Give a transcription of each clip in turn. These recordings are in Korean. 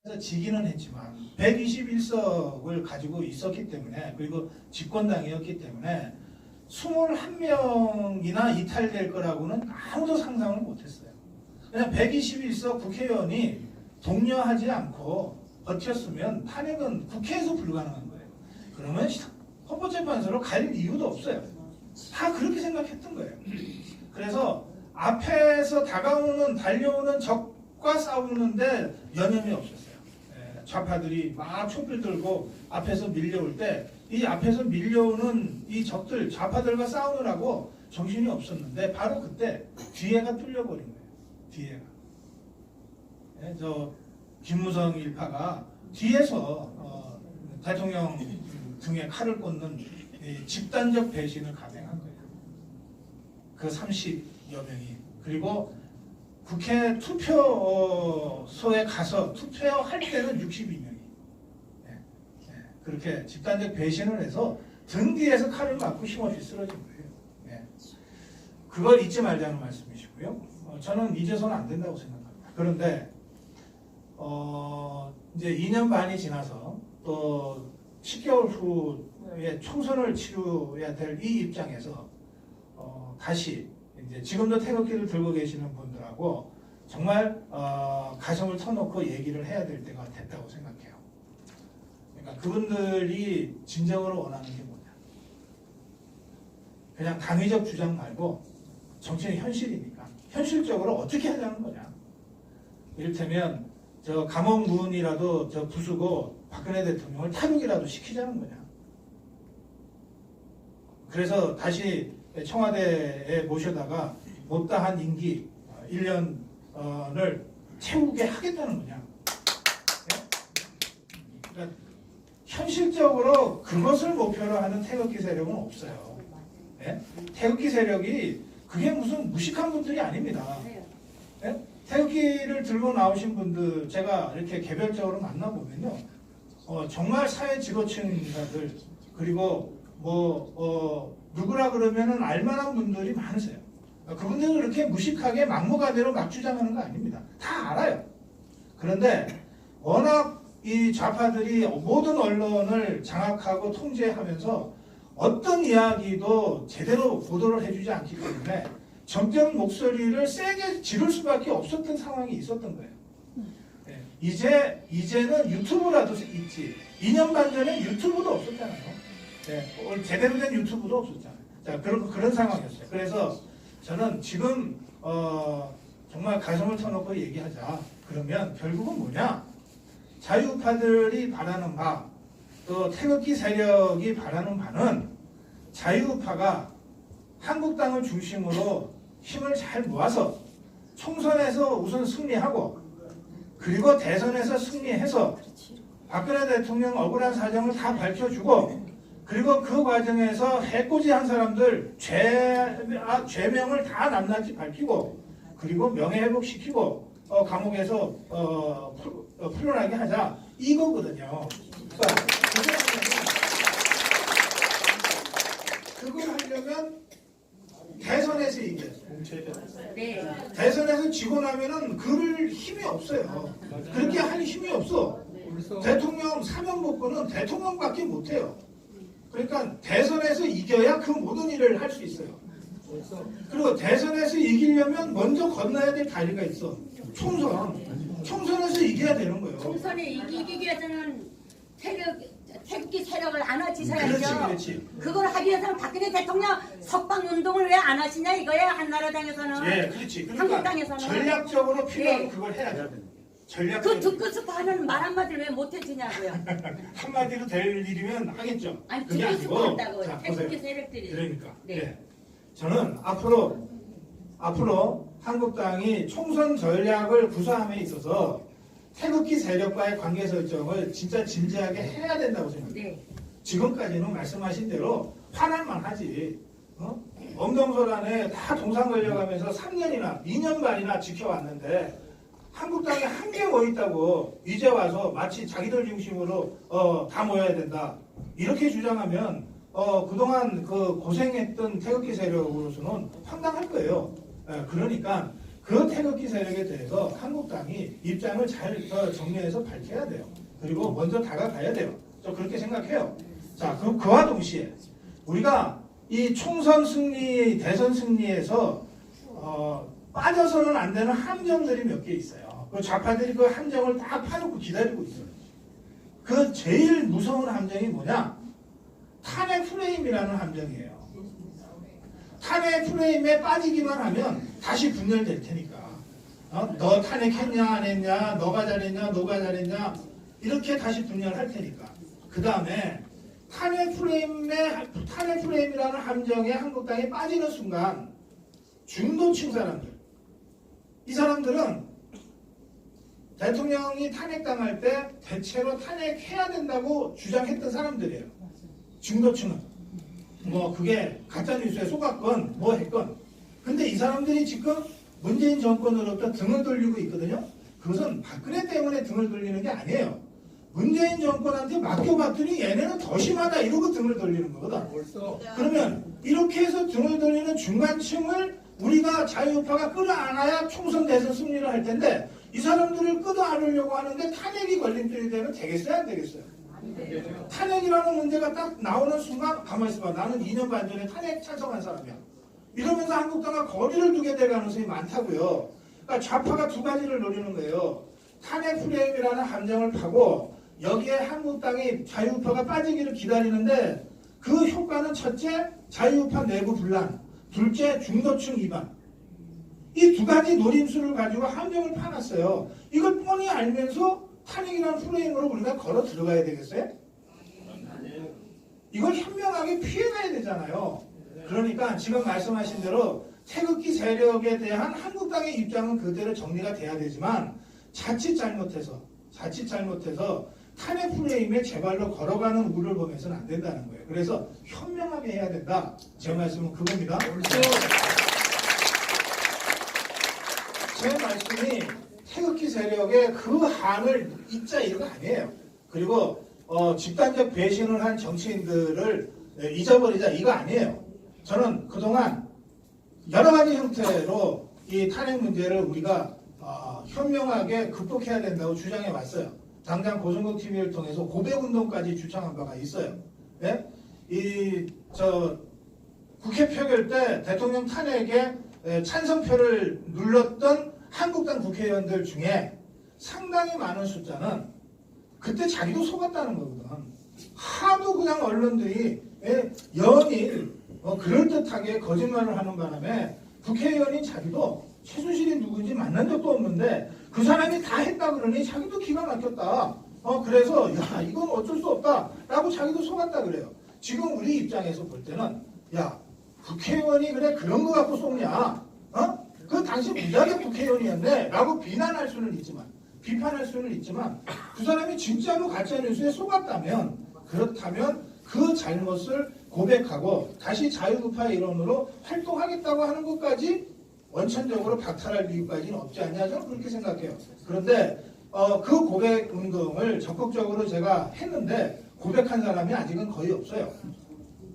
그래서 지기는 했지만 121석을 가지고 있었기 때문에, 그리고 집권당이었기 때문에 21명이나 이탈될 거라고는 아무도 상상을 못했어요. 그냥 121석 국회의원이 독려하지 않고 버텼으면 탄핵은 국회에서 불가능한 거예요. 그러면 헌법재판소로 갈 이유도 없어요. 다 그렇게 생각했던 거예요. 그래서 앞에서 다가오는, 달려오는 적과 싸우는데 여념이 없었어요. 좌파들이 막 촛불 들고 앞에서 밀려올 때 이 앞에서 밀려오는 이 적들, 좌파들과 싸우느라고 정신이 없었는데 바로 그때 뒤에가 뚫려버린 거예요. 뒤에가. 저 김무성 일파가 뒤에서 대통령 등에 칼을 꽂는 집단적 배신을 감행한 거예요. 그 30여 명이. 그리고 국회 투표소에 가서 투표할 때는 62명이. 그렇게 집단적 배신을 해서 등 뒤에서 칼을 맞고 힘없이 쓰러진 거예요. 그걸 잊지 말자는 말씀이시고요. 저는 잊어서는 안 된다고 생각합니다. 그런데 이제 2년 반이 지나서 또 10개월 후에 총선을 치러야 될 이 입장에서 다시 이제 지금도 태극기를 들고 계시는 분들하고 정말 가슴을 터놓고 얘기를 해야 될 때가 됐다고 생각해요. 그러니까 그분들이 진정으로 원하는 게 뭐냐? 그냥 당위적 주장 말고 정치는 현실이니까 현실적으로 어떻게 하자는 거냐? 이를테면 저 감옥 문이라도 저 부수고 박근혜 대통령을 탈옥이라도 시키자는 거냐? 그래서 다시 청와대에 모셔다가 못다한 임기 1년을 채우게 하겠다는 거냐? 그러니까 현실적으로 그것을 목표로 하는 태극기 세력은 없어요. 태극기 세력이 그게 무슨 무식한 분들이 아닙니다. 태극기를 들고 나오신 분들 제가 이렇게 개별적으로 만나보면요, 정말 사회 지도층인가들, 그리고 누구라 그러면은 알만한 분들이 많으세요. 그분들은 그렇게 무식하게 막무가내로 막 주장하는 거 아닙니다. 다 알아요. 그런데 워낙 이 좌파들이 모든 언론을 장악하고 통제하면서 어떤 이야기도 제대로 보도를 해주지 않기 때문에 정적 목소리를 세게 지를 수밖에 없었던 상황이 있었던 거예요. 이제는 유튜브라도 있지. 2년 반 전에 유튜브도 없었잖아요. 제대로 된 유튜브도 없었잖아요. 자, 그런 상황이었어요. 그래서 저는 지금 정말 가슴을 터놓고 얘기하자. 그러면 결국은 뭐냐? 자유파들이 바라는 바, 또 태극기 세력이 바라는 바는 자유파가 한국당을 중심으로 힘을 잘 모아서 총선에서 우선 승리하고, 그리고 대선에서 승리해서 박근혜 대통령 억울한 사정을 다 밝혀주고, 그리고 그 과정에서 해코지한 사람들 죄명을 다 낱낱이 밝히고, 그리고 명예회복시키고 감옥에서 풀려나게 하자, 이거거든요. 그러니까 그걸 하려면 대선에서 이겨요. 대선에서 지고 나면은 그럴 힘이 없어요. 그렇게 할 힘이 없어. 대통령 사면복권은 대통령밖에 못해요. 그러니까 대선에서 이겨야 그 모든 일을 할 수 있어요. 그리고 대선에서 이기려면 먼저 건너야 될 다리가 있어. 총선에서 이겨야 되는 거예요. 총선에 이기기 위해서는 태극기 세력을 안 하시셔야죠. 그렇지. 그걸 하기 위해서는 박근혜 대통령 석방운동을 왜 안 하시냐 이거예요. 한나라당에서는. 예, 그렇지. 그러니까 한국당에서는. 전략적으로 필요한 그걸 해야 돼. 그 듣고 싶어 하는 말 한마디를 왜 못 해주냐고요. 한마디로 될 일이면 하겠죠. 아니 그게 듣고 싶어 아니고, 한다고. 자, 태극기 보세요. 세력들이. 그러니까. 네. 저는 앞으로 한국당이 총선 전략을 구사함에 있어서 태극기 세력과의 관계 설정을 진짜 진지하게 해야 된다고 생각해요. 네. 지금까지는 말씀하신 대로 화날만 하지. 엄동설 안에 다 동상 걸려가면서 3년이나 2년 반이나 지켜왔는데 한국당이 한개 뭐 있다고 이제 와서 마치 자기들 중심으로 다 모여야 된다 이렇게 주장하면 그동안 그 고생했던 태극기 세력으로서는 황당할 거예요. 그러니까 그 태극기 세력에 대해서 한국당이 입장을 잘 정리해서 밝혀야 돼요. 그리고 먼저 다가가야 돼요. 저 그렇게 생각해요. 자, 그럼 그와 동시에 우리가 이 총선 승리, 대선 승리에서 빠져서는 안 되는 함정들이 몇 개 있어요. 그 좌파들이 그 함정을 딱 파놓고 기다리고 있어요. 그 제일 무서운 함정이 뭐냐? 탄핵 프레임이라는 함정이에요. 탄핵 프레임에 빠지기만 하면 다시 분열될 테니까. 너 탄핵했냐 안 했냐, 너가 잘했냐 너가 잘했냐, 이렇게 다시 분열할 테니까. 그 다음에 탄핵 프레임이라는 함정에 한국당이 빠지는 순간 중도층 사람들, 이 사람들은 대통령이 탄핵당할 때 대체로 탄핵해야 된다고 주장했던 사람들이에요. 중도층은 뭐 그게 가짜뉴스에 속았건 뭐 했건. 근데 이 사람들이 지금 문재인 정권으로부터 등을 돌리고 있거든요. 그것은 박근혜 때문에 등을 돌리는 게 아니에요. 문재인 정권한테 맡겨봤더니 얘네는 더 심하다 이러고 등을 돌리는 거거든. 그러면 이렇게 해서 등을 돌리는 중간층을 우리가 자유우파가 끌어안아야 총선 대선 승리를 할 텐데, 이 사람들을 끌어안으려고 하는데 탄핵이 걸림돌이 되면 되겠어요 안 되겠어요? 탄핵이라는 문제가 딱 나오는 순간 가만히 있어봐. 나는 2년 반 전에 탄핵 찬성한 사람이야. 이러면서 한국당과 거리를 두게 될 가능성이 많다고요. 그러니까 좌파가 두 가지를 노리는 거예요. 탄핵 프레임이라는 함정을 파고 여기에 한국당이 자유우파가 빠지기를 기다리는데, 그 효과는 첫째 자유우파 내부 분란, 둘째 중도층 이반. 이 두 가지 노림수를 가지고 함정을 파놨어요. 이걸 뻔히 알면서 탄핵이라는 프레임으로 우리가 걸어 들어가야 되겠어요? 이걸 현명하게 피해가야 되잖아요. 그러니까 지금 말씀하신 대로 태극기 세력에 대한 한국당의 입장은 그대로 정리가 돼야 되지만, 자칫 잘못해서 탄핵 프레임에 제발로 걸어가는 우를 보면서는 안 된다는 거예요. 그래서 현명하게 해야 된다. 제 말씀은 그겁니다. 제 말씀이 태극기 세력의 그 한을 잊자 이거 아니에요. 그리고 집단적 배신을 한 정치인들을 잊어버리자 이거 아니에요. 저는 그동안 여러 가지 형태로 이 탄핵 문제를 우리가 현명하게 극복해야 된다고 주장해 왔어요. 당장 고성국 TV를 통해서 고백운동까지 주창한 바가 있어요. 네? 국회 표결 때 대통령 탄핵에 찬성표를 눌렀던 한국당 국회의원들 중에 상당히 많은 숫자는 그때 자기도 속았다는 거거든. 하도 그냥 언론들이 연일 그럴듯하게 거짓말을 하는 바람에 국회의원인 자기도 최순실이 누군지 만난 적도 없는데 그 사람이 다 했다 그러니 자기도 기가 막혔다. 그래서 야 이건 어쩔 수 없다 라고 자기도 속았다 그래요. 지금 우리 입장에서 볼 때는 야 국회의원이 그래 그런 거 갖고 속냐? 그 당시 무자격 국회의원이었네 라고 비난할 수는 있지만, 비판할 수는 있지만, 그 사람이 진짜로 가짜뉴스에 속았다면, 그렇다면 그 잘못을 고백하고 다시 자유우파의 일원으로 활동하겠다고 하는 것까지 원천적으로 박탈할 이유까지는 없지 않냐, 저는 그렇게 생각해요. 그런데 그 고백 운동을 적극적으로 제가 했는데 고백한 사람이 아직은 거의 없어요.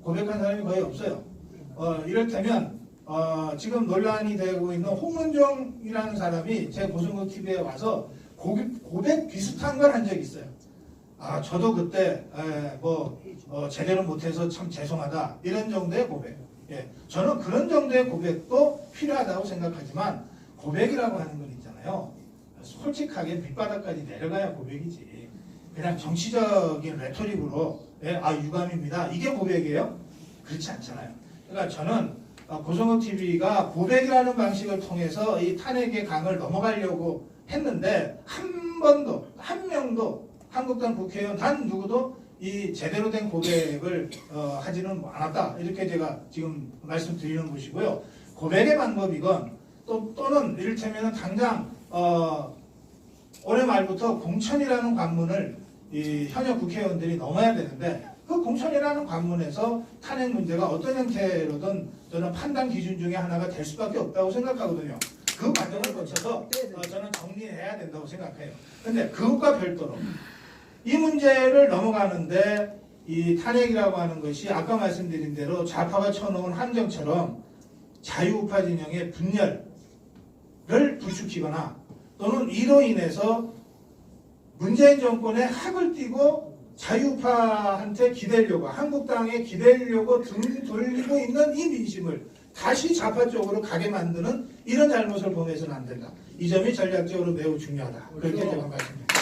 고백한 사람이 거의 없어요. 이를테면 지금 논란이 되고 있는 홍문종이라는 사람이 제 고성국 TV에 와서 고백 비슷한 걸 한 적이 있어요. 저도 그때 제대로 못해서 참 죄송하다 이런 정도의 고백. 예, 저는 그런 정도의 고백도 필요하다고 생각하지만, 고백이라고 하는 건 있잖아요. 솔직하게 밑바닥까지 내려가야 고백이지. 그냥 정치적인 레토릭으로 유감입니다. 이게 고백이에요? 그렇지 않잖아요. 그러니까 저는 고성국 TV가 고백이라는 방식을 통해서 이 탄핵의 강을 넘어가려고 했는데 한 명도 한국당 국회의원 단 누구도 이 제대로 된 고백을 하지는 않았다. 이렇게 제가 지금 말씀드리는 것이고요. 고백의 방법이건 또는 이를테면 당장 올해 말부터 공천이라는 관문을 이 현역 국회의원들이 넘어야 되는데, 그 공천이라는 관문에서 탄핵 문제가 어떤 형태로든 저는 판단 기준 중에 하나가 될 수밖에 없다고 생각하거든요. 그 과정을 거쳐서 저는 정리해야 된다고 생각해요. 근데 그것과 별도로 이 문제를 넘어가는데 이 탄핵이라고 하는 것이 아까 말씀드린 대로 좌파가 쳐놓은 함정처럼 자유우파 진영의 부추기거나 또는 이로 인해서 문재인 정권의 학을 띄고 자유파한테 기대려고 한국당에 기대려고 등 돌리고 있는 이 민심을 다시 좌파 쪽으로 가게 만드는 이런 잘못을 범해서는 안 된다. 이 점이 전략적으로 매우 중요하다. 그렇게 제가 말씀드립니다.